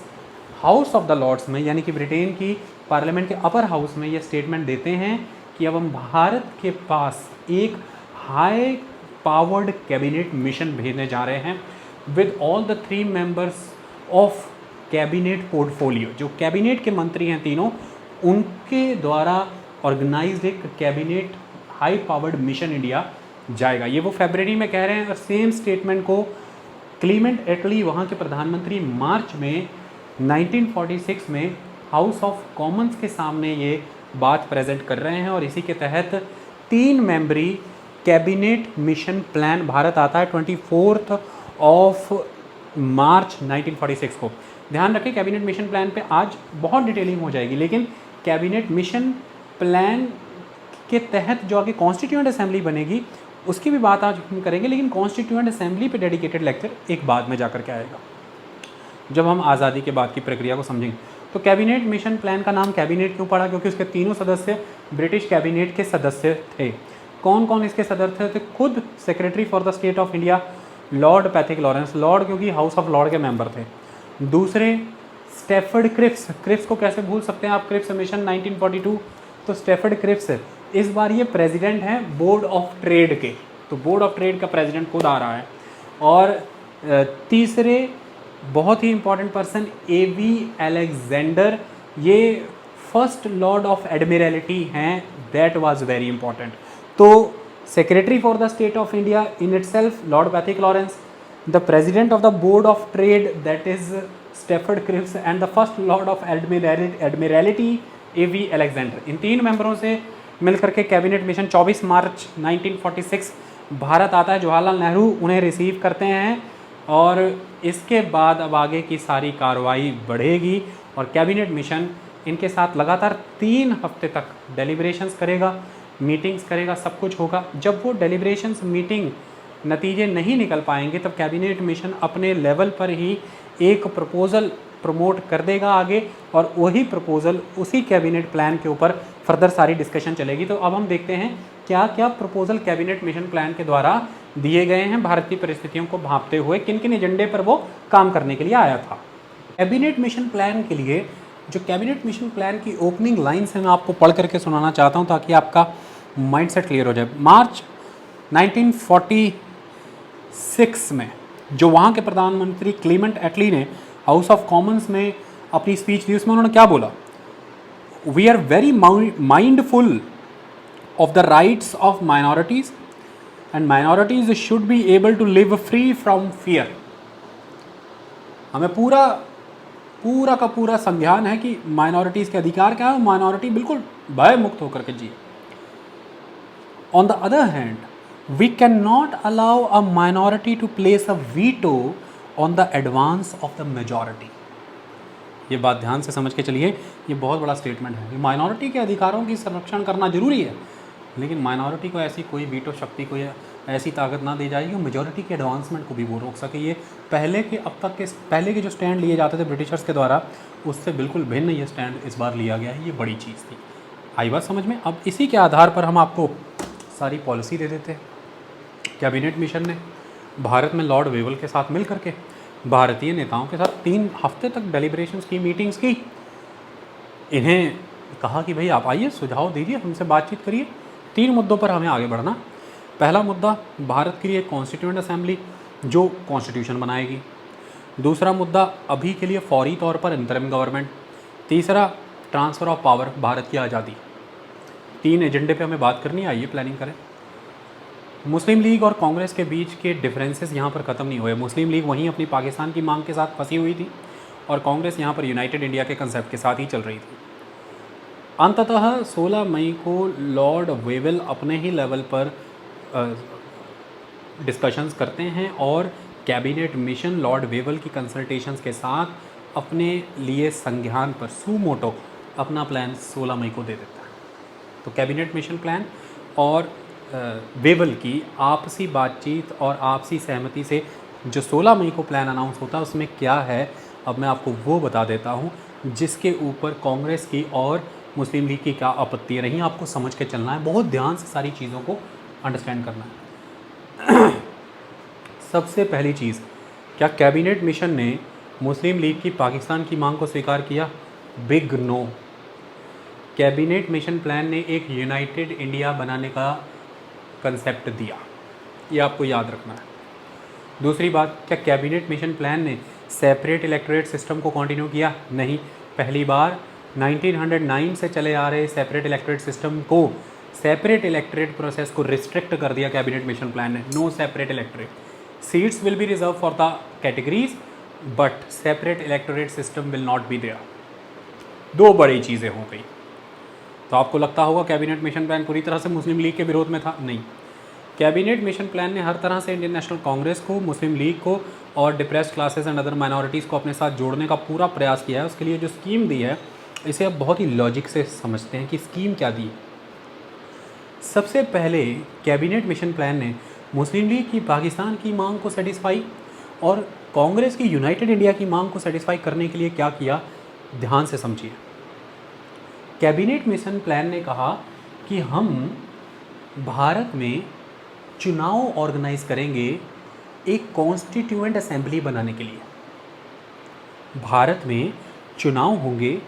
House of the Lords में, यानी कि ब्रिटेन की पार्लियामेंट के अपर हाउस में, ये स्टेटमेंट देते हैं कि अब हम भारत के पास एक हाई पावर्ड कैबिनेट मिशन भेजने जा रहे हैं with all the 3 members of cabinet portfolio. जो कैबिनेट के मंत्री हैं तीनों, उनके द्वारा ऑर्गेनाइज्ड एक cabinet high powered mission India जाएगा। ये वो फरवरी में कह रहे हैं, और सेम स्टेटमेंट को क्लीमेंट एटली, वहाँ के प्रधानमंत्री, मार्च में 1946 में हाउस ऑफ कॉमन्स के सामने ये बात प्रेजेंट कर रहे हैं। और इसी के तहत 3 मेंबरी कैबिनेट मिशन प्लान भारत आता है 24 मार्च 1946 को। ध्यान रखें, कैबिनेट मिशन प्लान पे आज बहुत डिटेलिंग हो जाएगी, लेकिन कैबिनेट मिशन प्लान के तहत जो आगे कॉन्स्टिट्यूएंट असेंबली बनेगी उसकी भी बात आज हम करेंगे, लेकिन कॉन्स्टिट्यूएंट असेंबली पे डेडिकेटेड लेक्चर एक बाद में जाकर के आएगा जब हम आज़ादी के बाद की प्रक्रिया को समझेंगे। तो कैबिनेट मिशन प्लान का नाम कैबिनेट क्यों पड़ा? क्योंकि उसके तीनों सदस्य ब्रिटिश कैबिनेट के सदस्य थे। कौन कौन इसके सदस्य थे? खुद secretary for the state of India Lord Pethick Lawrence, Lord क्योंकि हाउस ऑफ लॉर्ड के मेंबर थे। दूसरे स्टैफर्ड क्रिप्स, क्रिप्स को कैसे भूल सकते हैं आप, क्रिप्स मिशन 1942। तो स्टैफर्ड क्रिप्स इस बार ये प्रेसिडेंट हैं बोर्ड ऑफ ट्रेड के, तो बोर्ड ऑफ ट्रेड का प्रेसिडेंट खुद आ रहा है। और तीसरे बहुत ही इंपॉर्टेंट पर्सन एवी अलेक्जेंडर, ये फर्स्ट लॉर्ड ऑफ एडमिरलिटी हैं, दैट वाज वेरी इंपॉर्टेंट। तो secretary for the state of India in itself lord Pethick Lawrence, the president of the board of trade that is Stafford Cripps, and the first lord of admiralty A V Alexander. इन 3 मेंबरों से मिलकर के कैबिनेट मिशन 24 मार्च 1946 भारत आता है। जवाहरलाल नेहरू उन्हें रिसीव करते हैं, और इसके बाद अब आगे की सारी कार्रवाई बढ़ेगी, और कैबिनेट मिशन इनके साथ लगातार 3 हफ्ते तक डेलिब्रेशंस करेगा, मीटिंग्स करेगा, सब कुछ होगा। जब वो डेलिब्रेशंस मीटिंग नतीजे नहीं निकल पाएंगे, तब कैबिनेट मिशन अपने लेवल पर ही एक प्रपोज़ल प्रमोट कर देगा आगे, और वही प्रपोजल उसी कैबिनेट प्लान के ऊपर फर्दर सारी डिस्कशन चलेगी। तो अब हम देखते हैं क्या क्या प्रपोजल कैबिनेट मिशन प्लान के द्वारा दिए गए हैं भारत की परिस्थितियों को भांपते हुए, किन किन एजेंडे पर वो काम करने के लिए आया था। कैबिनेट मिशन प्लान के लिए जो कैबिनेट मिशन प्लान की ओपनिंग लाइन्स हैं मैं आपको पढ़ करके सुनाना चाहता हूँ ताकि आपका माइंडसेट क्लियर हो जाए। मार्च 1946 में जो वहाँ के प्रधानमंत्री क्लीमेंट एटली ने हाउस ऑफ कॉमन्स में अपनी स्पीच दी, उसमें उन्होंने क्या बोला, we are very mindful of the rights of minorities and minorities should be able to live free from fear. हमें पूरा का पूरा संज्ञान है कि माइनॉरिटीज़ के अधिकार क्या है, माइनॉरिटी बिल्कुल भय मुक्त होकर के जिए। On the other hand we can not allow a minority to place a veto on the advance of the majority. ये बात ध्यान से समझ के चलिए, ये बहुत बड़ा स्टेटमेंट है। माइनॉरिटी के अधिकारों की संरक्षण करना जरूरी है, लेकिन माइनॉरिटी को ऐसी कोई वीटो शक्ति, कोई ऐसी ताकत ना दी जाएगी मेजॉरिटी के एडवांसमेंट को भी वो रोक सके। ये पहले के जो स्टैंड लिए जाते थे ब्रिटिशर्स के द्वारा, उससे बिल्कुल भिन्न ये स्टैंड इस बार लिया गया है। ये बड़ी चीज़ थी। आई बात समझ में? अब इसी के आधार पर हम आपको सारी पॉलिसी दे देते हैं। कैबिनेट मिशन ने भारत में लॉर्ड वेवल के साथ मिल करके भारतीय नेताओं के साथ 3 हफ्ते तक डेलिब्रेशंस की, मीटिंग्स की। इन्हें कहा कि भाई आप आइए, सुझाव दीजिए, हमसे बातचीत करिए। 3 मुद्दों पर हमें आगे बढ़ना। पहला मुद्दा, भारत के लिए कॉन्स्टिट्यूएंट असेंबली जो कॉन्स्टिट्यूशन बनाएगी। दूसरा मुद्दा, अभी के लिए फौरी तौर पर इंटरिम गवर्नमेंट। तीसरा, ट्रांसफ़र ऑफ पावर, भारत की आज़ादी। 3 एजेंडे पे हमें बात करनी है, आइए प्लानिंग करें। मुस्लिम लीग और कांग्रेस के बीच के डिफरेंसेस यहाँ पर ख़त्म नहीं हुए। मुस्लिम लीग वहीं अपनी पाकिस्तान की मांग के साथ फंसी हुई थी और कांग्रेस यहाँ पर यूनाइटेड इंडिया के कंसेप्ट के साथ ही चल रही थी। अंततः 16 मई को लॉर्ड वेवल अपने ही लेवल पर डिस्कशंस करते हैं और कैबिनेट मिशन लॉर्ड वेवल की कंसल्टेशंस के साथ अपने लिए संज्ञान पर सुमोटो अपना प्लान 16 मई को दे देता है। तो कैबिनेट मिशन प्लान और वेवल की आपसी बातचीत और आपसी सहमति से जो 16 मई को प्लान अनाउंस होता है, उसमें क्या है अब मैं आपको वो बता देता हूँ, जिसके ऊपर कांग्रेस की और मुस्लिम लीग की क्या आपत्तियाँ रही, आपको समझ के चलना है। बहुत ध्यान से सारी चीज़ों को अंडरस्टैंड करना है। सबसे पहली चीज़, क्या कैबिनेट मिशन ने मुस्लिम लीग की पाकिस्तान की मांग को स्वीकार किया? Big no. Cabinet mission plan ने एक यूनाइटेड इंडिया बनाने का कंसेप्ट दिया, ये आपको याद रखना है। दूसरी बात, क्या कैबिनेट मिशन प्लान ने सेपरेट इलेक्टोरेट सिस्टम को कंटिन्यू किया? नहीं। पहली बार 1909 से चले आ रहे सेपरेट इलेक्टोरेट सिस्टम को, सेपरेट इलेक्टोरेट प्रोसेस को रिस्ट्रिक्ट कर दिया कैबिनेट मिशन प्लान ने। No separate electorate, seats will be reserve for the categories but separate electorate system will not be there. 2 बड़ी चीज़ें हो गई। तो आपको लगता होगा कैबिनेट मिशन प्लान पूरी तरह से मुस्लिम लीग के विरोध में था? नहीं। कैबिनेट मिशन प्लान ने हर तरह से इंडियन नेशनल कांग्रेस को, मुस्लिम लीग को और depressed classes and other minorities को अपने साथ जोड़ने का पूरा प्रयास किया है। उसके लिए जो स्कीम दी है, इसे अब बहुत ही लॉजिक से समझते हैं कि स्कीम क्या दी। सबसे पहले कैबिनेट मिशन प्लान ने मुस्लिम लीग की पाकिस्तान की मांग को सेटिस्फाई और कांग्रेस की यूनाइटेड इंडिया की मांग को सेटिस्फाई करने के लिए क्या किया, ध्यान से समझिए। कैबिनेट मिशन प्लान ने कहा कि हम भारत में चुनाव ऑर्गेनाइज करेंगे एक कॉन्स्टिट्यूएंट असेंबली बनाने के लिए। भारत में चुनाव होंगे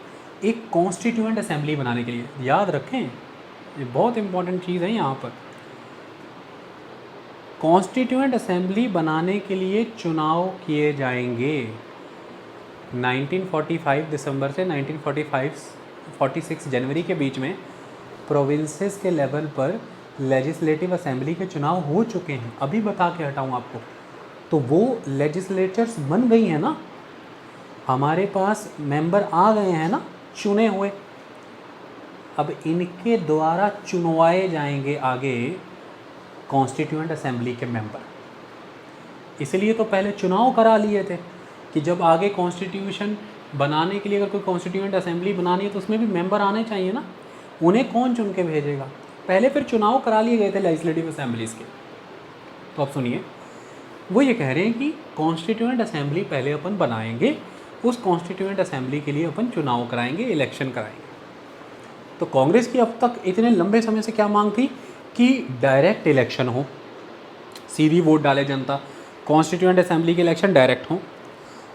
एक कॉन्स्टिट्यूएंट असेंबली बनाने के लिए। याद रखें, ये बहुत इंपॉर्टेंट चीज़ है। यहाँ पर कॉन्स्टिट्यूएंट असेंबली बनाने के लिए चुनाव किए जाएंगे। 1945 दिसंबर से 1946 जनवरी के बीच में प्रोविंसेस के लेवल पर लेजिस्लेटिव असेंबली के चुनाव हो चुके हैं। अभी बता के हटाऊँ आपको, तो वो लेजिस्लेचर्स बन गई हैं ना, हमारे पास मेंबर आ गए हैं ना चुने हुए। अब इनके द्वारा चुनवाए जाएंगे आगे कॉन्स्टिट्यूएंट असेंबली के मेंबर। इसलिए तो पहले चुनाव करा लिए थे कि जब आगे कॉन्स्टिट्यूशन बनाने के लिए अगर कोई कॉन्स्टिट्यूएंट असेंबली बनानी है तो उसमें भी मेंबर आने चाहिए ना, उन्हें कौन चुन के भेजेगा। पहले फिर चुनाव करा लिए गए थे लेजिस्लेटिव असेंबलीज़ के। तो अब सुनिए, वो ये कह रहे हैं कि कॉन्स्टिट्यूएंट असेंबली पहले अपन बनाएंगे उस कॉन्स्टिट्यूएंट असेंबली के लिए अपन चुनाव कराएंगे, इलेक्शन कराएंगे। तो कांग्रेस की अब तक इतने लंबे समय से क्या मांग थी कि डायरेक्ट इलेक्शन हो, सीधी वोट डाले जनता, कॉन्स्टिट्यूएंट असेंबली के इलेक्शन डायरेक्ट हों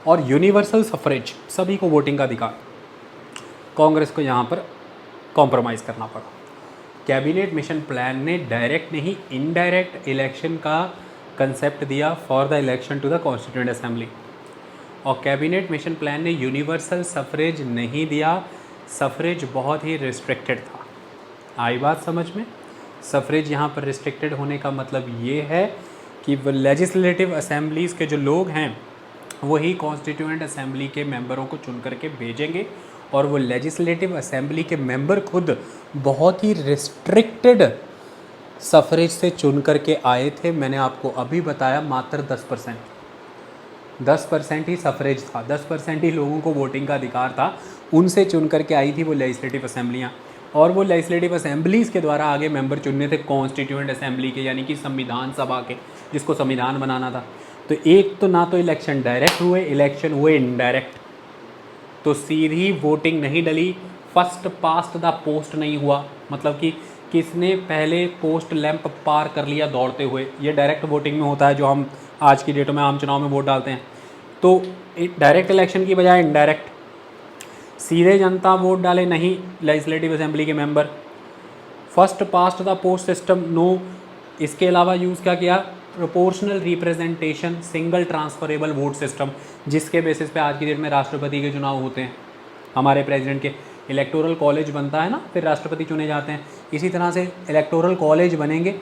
और यूनिवर्सल सफरेज, सभी को वोटिंग का अधिकार। कांग्रेस को यहाँ पर कॉम्प्रोमाइज़ करना पड़ा। कैबिनेट मिशन प्लान ने डायरेक्ट नहीं इनडायरेक्ट इलेक्शन का कंसेप्ट दिया for the election to the constituent assembly, और कैबिनेट मिशन प्लान ने यूनिवर्सल सफरेज नहीं दिया, सफरेज बहुत ही रिस्ट्रिक्टेड था। आई बात समझ में? सफरेज यहाँ पर रिस्ट्रिक्टेड होने का मतलब ये है कि वो लेजिस्लेटिव असेंबलीज़ के जो लोग हैं वही कॉन्स्टिट्यूएंट असेंबली के मेंबरों को चुन करके भेजेंगे, और वो लेजिस्लेटिव असेंबली के मेंबर खुद बहुत ही रिस्ट्रिक्टेड सफरेज से चुन करके आए थे। मैंने आपको अभी बताया मात्र 10% ही सफरेज था, 10% ही लोगों को वोटिंग का अधिकार था, उनसे चुन करके आई थी वो लेजिस्लेटिव असेंबलियाँ, और वो लेजिस्लेटिव असेंबलीज़ के द्वारा आगे मेंबर चुनने थे कॉन्स्टिट्यूएंट असेंबली के, यानी कि संविधान सभा के, जिसको संविधान बनाना था। तो एक तो ना तो इलेक्शन डायरेक्ट हुए, इलेक्शन हुए इनडायरेक्ट, तो सीधी वोटिंग नहीं डली, फर्स्ट पास्ट द पोस्ट नहीं हुआ, मतलब कि किसने पहले पोस्ट लैंप पार कर लिया दौड़ते हुए, ये डायरेक्ट वोटिंग में होता है जो हम आज की डेटों में आम चुनाव में वोट डालते हैं। तो डायरेक्ट इलेक्शन की बजाय इनडायरेक्ट, सीधे जनता वोट डाले नहीं लेजिस्लेटिव असेंबली के member, first past the post system no, इसके अलावा यूज़ क्या किया, proportional representation single transferable vote system, जिसके बेसिस पे आज की डेट में राष्ट्रपति के चुनाव होते हैं, हमारे प्रेसिडेंट के इलेक्टोरल कॉलेज बनता है ना, फिर राष्ट्रपति चुने जाते हैं। इसी तरह से इलेक्टोरल कॉलेज बनेंगे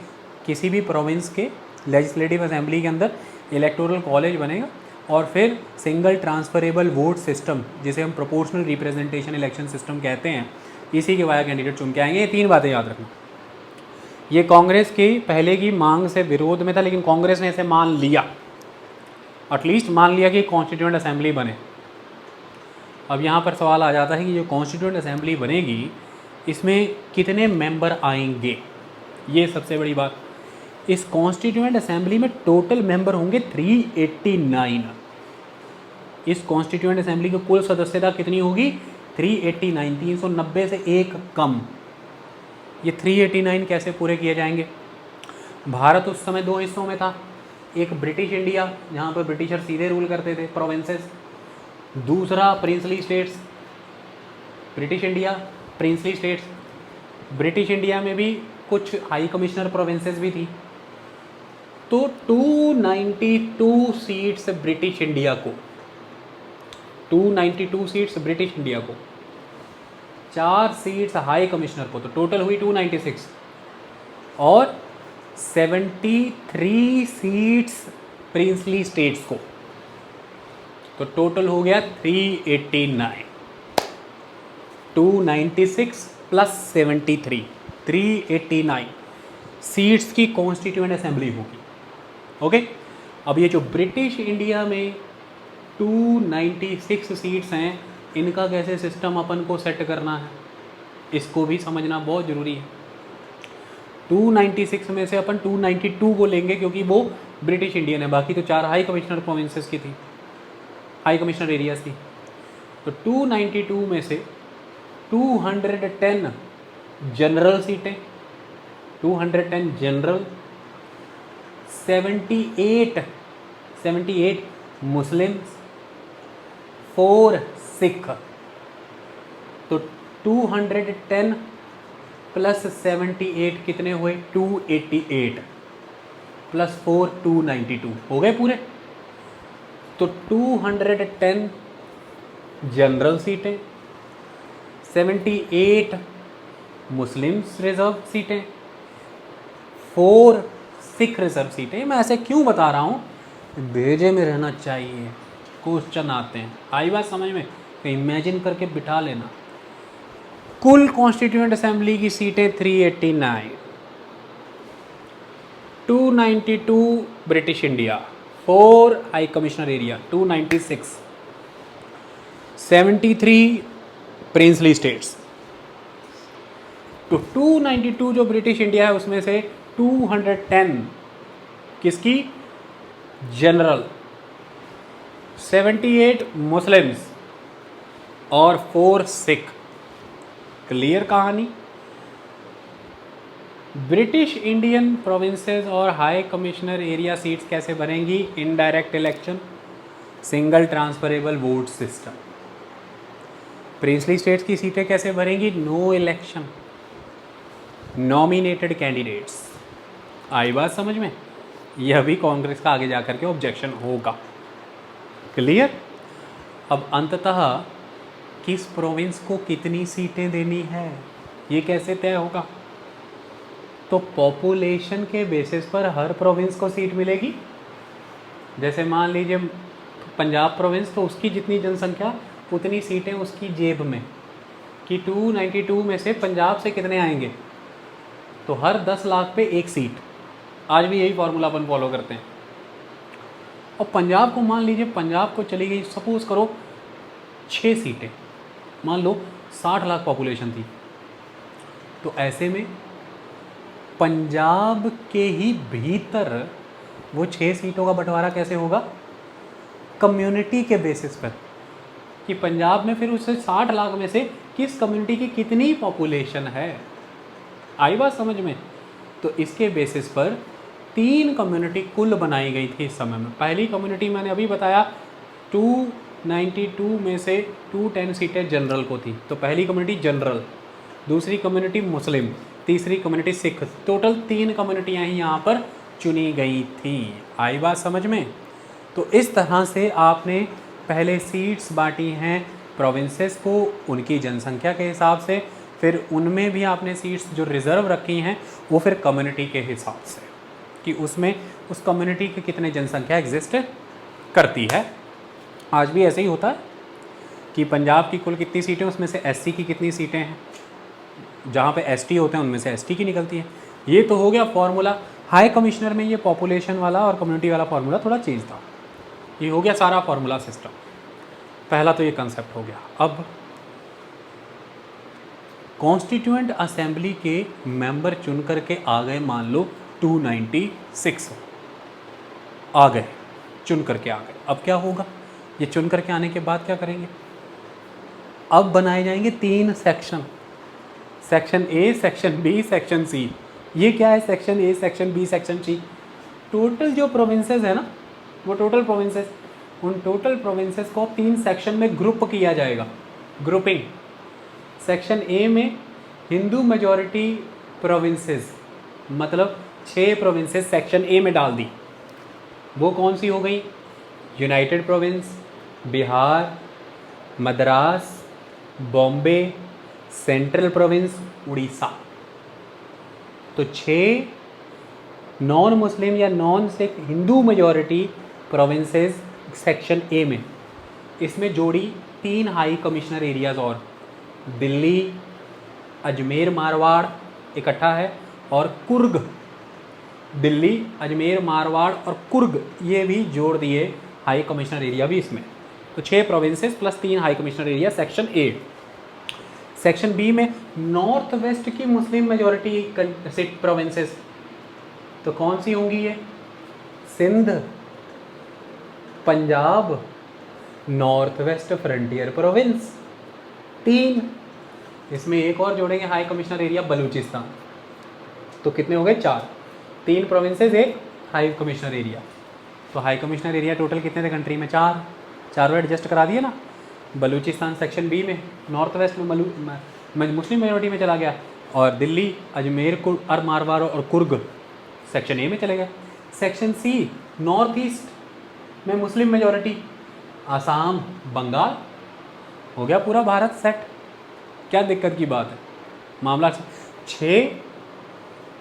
किसी भी प्रोविंस के लेजिस्लेटिव असेंबली के अंदर, इलेक्टोरल कॉलेज बनेगा, और फिर सिंगल ट्रांसफरेबल वोट सिस्टम, जिसे हम प्रोपोर्शनल रिप्रेजेंटेशन इलेक्शन सिस्टम कहते हैं, इसी के वाया कैंडिडेट चुन के आएंगे। ये 3 बातें याद रखना। ये कांग्रेस की पहले की मांग से विरोध में था, लेकिन कांग्रेस ने इसे मान लिया, एटलीस्ट मान लिया कि कॉन्स्टिट्यूएंट असेंबली बने। अब यहाँ पर सवाल आ जाता है कि जो कॉन्स्टिट्यूएंट असेंबली बनेगी इसमें कितने मेंबर आएंगे, ये सबसे बड़ी बात। इस कॉन्स्टिट्यूएंट असेंबली में टोटल मेंबर होंगे 389। इस कॉन्स्टिट्यूएंट असेंबली की कुल सदस्यता कितनी होगी, 389, 390 से एक कम। ये 389 कैसे पूरे किए जाएंगे? भारत उस समय 2 हिस्सों में था, एक ब्रिटिश इंडिया जहाँ पर ब्रिटिशर सीधे रूल करते थे, प्रोविंसेस, दूसरा princely states, British India princely states. British India में भी कुछ हाई कमिश्नर प्रोविंसेस भी थी। तो 292 सीट्स ब्रिटिश इंडिया को, 292 सीट्स ब्रिटिश इंडिया को, 4 सीट्स हाई कमिश्नर को, तो टोटल हुई 296, और 73 सीट्स प्रिंसली स्टेट्स को, तो टोटल हो गया 389। 296 प्लस 73, 389 सीट्स की कॉन्स्टिट्यूएंट असेंबली होगी। ओके, अब ये जो ब्रिटिश इंडिया में 296 सीट्स हैं, इनका कैसे सिस्टम अपन को सेट करना है, इसको भी समझना बहुत ज़रूरी है। 296 में से अपन 292 को लेंगे क्योंकि वो ब्रिटिश इंडियन है, बाकी तो 4 हाई कमिश्नर प्रोविंसेस की थी, हाई कमिश्नर एरियाज थी। तो 292 में से 210 जनरल सीटें, 210 जनरल, 78 मुस्लिम्स, 4 सिख, तो 210 प्लस 78 कितने हुए, 288, प्लस 4 292 हो गए पूरे। तो 210 जनरल सीटें, 78 मुस्लिम्स रिजर्व सीटें, 4 सिख रिजर्व सीटें। मैं ऐसे क्यों बता रहा हूँ, भेजे में रहना चाहिए, क्वेश्चन आते हैं, आई बात समझ में, तो इमेजिन करके बिठा लेना। कुल कॉन्स्टिट्यूएंट असेंबली की सीटें 389, 292 British India, 4 high commissioner area 296, 73 princely states. तो 292 जो ब्रिटिश इंडिया है उसमें से 210 किसकी, जनरल, 78 मुस्लिम्स, और 4 सिख। क्लियर कहानी। ब्रिटिश इंडियन प्रोविंसेस और हाई कमिश्नर एरिया सीट्स कैसे बनेंगी? Indirect election, single transferable vote system. Princely states की सीटें कैसे भरेंगी? No election, nominated candidates. आई बात समझ में? यह भी कांग्रेस का आगे जाकर के ऑब्जेक्शन होगा। क्लियर। अब अंततः किस प्रोविंस को कितनी सीटें देनी है ये कैसे तय होगा? तो पॉपुलेशन के बेसिस पर हर प्रोविंस को सीट मिलेगी। जैसे मान लीजिए पंजाब प्रोविंस, तो उसकी जितनी जनसंख्या उतनी सीटें उसकी जेब में, कि 292 में से पंजाब से कितने आएंगे, तो हर 10 लाख पे एक सीट। आज भी यही फॉर्मूला अपन फॉलो करते हैं। और पंजाब को मान लीजिए, पंजाब को चली गई सपोज करो 6 सीटें, मान लो 60 लाख पॉपुलेशन थी, तो ऐसे में पंजाब के ही भीतर वो 6 सीटों का बंटवारा कैसे होगा? कम्युनिटी के बेसिस पर, कि पंजाब में फिर उससे 60 लाख में से किस कम्युनिटी की कितनी पॉपुलेशन है। आई बात समझ में? तो इसके बेसिस पर 3 कम्युनिटी कुल बनाई गई थी इस समय में। पहली कम्युनिटी मैंने अभी बताया 292 में से 210 सीटें जनरल को थी, तो पहली कम्युनिटी जनरल, दूसरी कम्युनिटी मुस्लिम, तीसरी कम्युनिटी सिख। टोटल 3 कम्युनिटियाँ ही यहाँ पर चुनी गई थी। आई बात समझ में? तो इस तरह से आपने पहले सीट्स बांटी हैं प्रोविंसेस को उनकी जनसंख्या के हिसाब से, फिर उनमें भी आपने सीट्स जो रिज़र्व रखी हैं वो फिर कम्युनिटी के हिसाब से, कि उसमें उस कम्युनिटी की कितने जनसंख्या एग्जिस्ट करती है। आज भी ऐसे ही होता है कि पंजाब की कुल कितनी सीटें, उसमें से एससी की कितनी सीटें हैं, जहाँ पे एसटी होते हैं उनमें से एसटी की निकलती है। ये तो हो गया फॉर्मूला। हाई कमिश्नर में ये पॉपुलेशन वाला और कम्युनिटी वाला फॉर्मूला थोड़ा चेंज था। ये हो गया सारा फॉर्मूला सिस्टम। पहला तो ये कंसेप्ट हो गया। अब कॉन्स्टिट्यूएंट असेंबली के मेंबर चुन करके आ गए, मान लो 296 आ गए, चुन करके आ गए। अब क्या होगा? ये चुन करके आने के बाद क्या करेंगे? अब बनाए जाएंगे 3 section, section A, section B, section C. ये क्या है? Section A, section B, section C. Total जो प्रोविंसेस है ना, वो टोटल प्रोविंसेस, उन टोटल प्रोविंसेस को 3 सेक्शन में ग्रुप किया जाएगा। ग्रुपिंग। सेक्शन ए में हिंदू मेजॉरिटी प्रोविंसेस, मतलब 6 प्रोविंसेस सेक्शन ए में डाल दी। वो कौन सी हो गई? United province, Bihar, Madras, Bombay, central province, Orissa. तो 6 नॉन मुस्लिम या non Sikh Hindu majority provinces section A में, इसमें जोड़ी 3 हाई कमिश्नर एरियाज़ और, दिल्ली, अजमेर मारवाड़ इकट्ठा है, और कुर्ग। दिल्ली, अजमेर, मारवाड़ और कुर्ग ये भी जोड़ दिए हाई कमिश्नर एरिया भी इसमें। तो 6 provinces plus 3 high commissioner area section A. Section B में नॉर्थ वेस्ट की मुस्लिम मेजॉरिटी प्रोविंसेस, तो कौन सी होंगी ये? Sindh, Punjab, north west frontier province. 3। इसमें एक और जोड़ेंगे हाई कमिश्नर एरिया बलूचिस्तान, तो कितने हो गए? 4। 3 प्रोविंसेस, एक हाई कमिश्नर एरिया। तो हाई कमिश्नर एरिया टोटल कितने थे कंट्री में? 4। चारों एडजस्ट करा दिए ना। बलूचिस्तान सेक्शन बी में, नॉर्थ वेस्ट में मुस्लिम मेजॉरिटी में चला गया, और दिल्ली, अजमेर, मारवाड़ और कुर्ग सेक्शन ए में चले गए। सेक्शन सी नॉर्थ ईस्ट में मुस्लिम मेजॉरिटी, आसाम, बंगाल, हो गया पूरा भारत सेट। क्या दिक्कत की बात है? मामला 6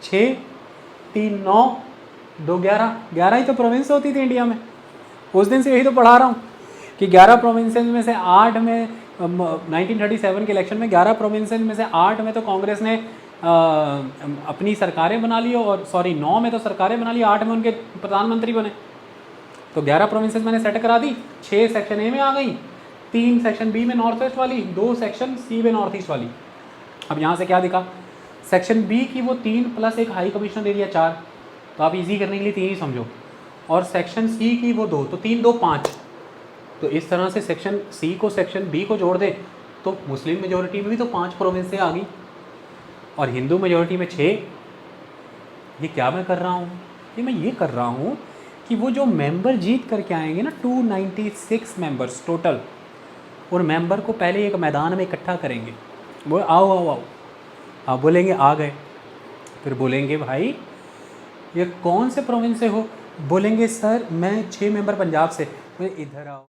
6 3 9 2 11 11 ही तो प्रोविंस होती थी इंडिया में। उस दिन से यही तो पढ़ा रहा हूँ कि 11 प्रोविंसेस में से 8 में 1937 के इलेक्शन में 11 प्रोविंसेस में से 8 में तो कांग्रेस ने अपनी सरकारें बना ली, और 9 में तो सरकारें बना ली, 8 में उनके प्रधानमंत्री बने। तो 11 प्रोविंसेस मैंने सेट करा दी। 6 सेक्शन ए में आ गई, 3 सेक्शन बी में नॉर्थ वेस्ट वाली, 2 सेक्शन सी में नॉर्थ ईस्ट वाली। अब यहाँ से क्या दिखा? सेक्शन बी की वो 3 प्लस एक हाई कमिश्नर एरिया 4, तो आप इजी करने के लिए 3 ही समझो, और सेक्शन सी की वो 2, तो 3 2 5। तो इस तरह से सेक्शन सी को सेक्शन बी को जोड़ दे तो मुस्लिम मेजोरिटी में भी तो 5 प्रोविंसें आ गई और हिंदू मेजोरिटी में 6। ये क्या मैं कर रहा हूँ? ये मैं ये कर रहा हूँ कि वो जो मेंबर जीत करके आएंगे ना, 296 मेंबर्स टोटल, उन मेंबर को पहले एक मैदान में इकट्ठा करेंगे। वो आओ आओ आओ, आप बोलेंगे आ गए, फिर बोलेंगे भाई ये कौन से प्रोविंस से हो? बोलेंगे सर मैं 6 मेंबर पंजाब से। बोले इधर आओ।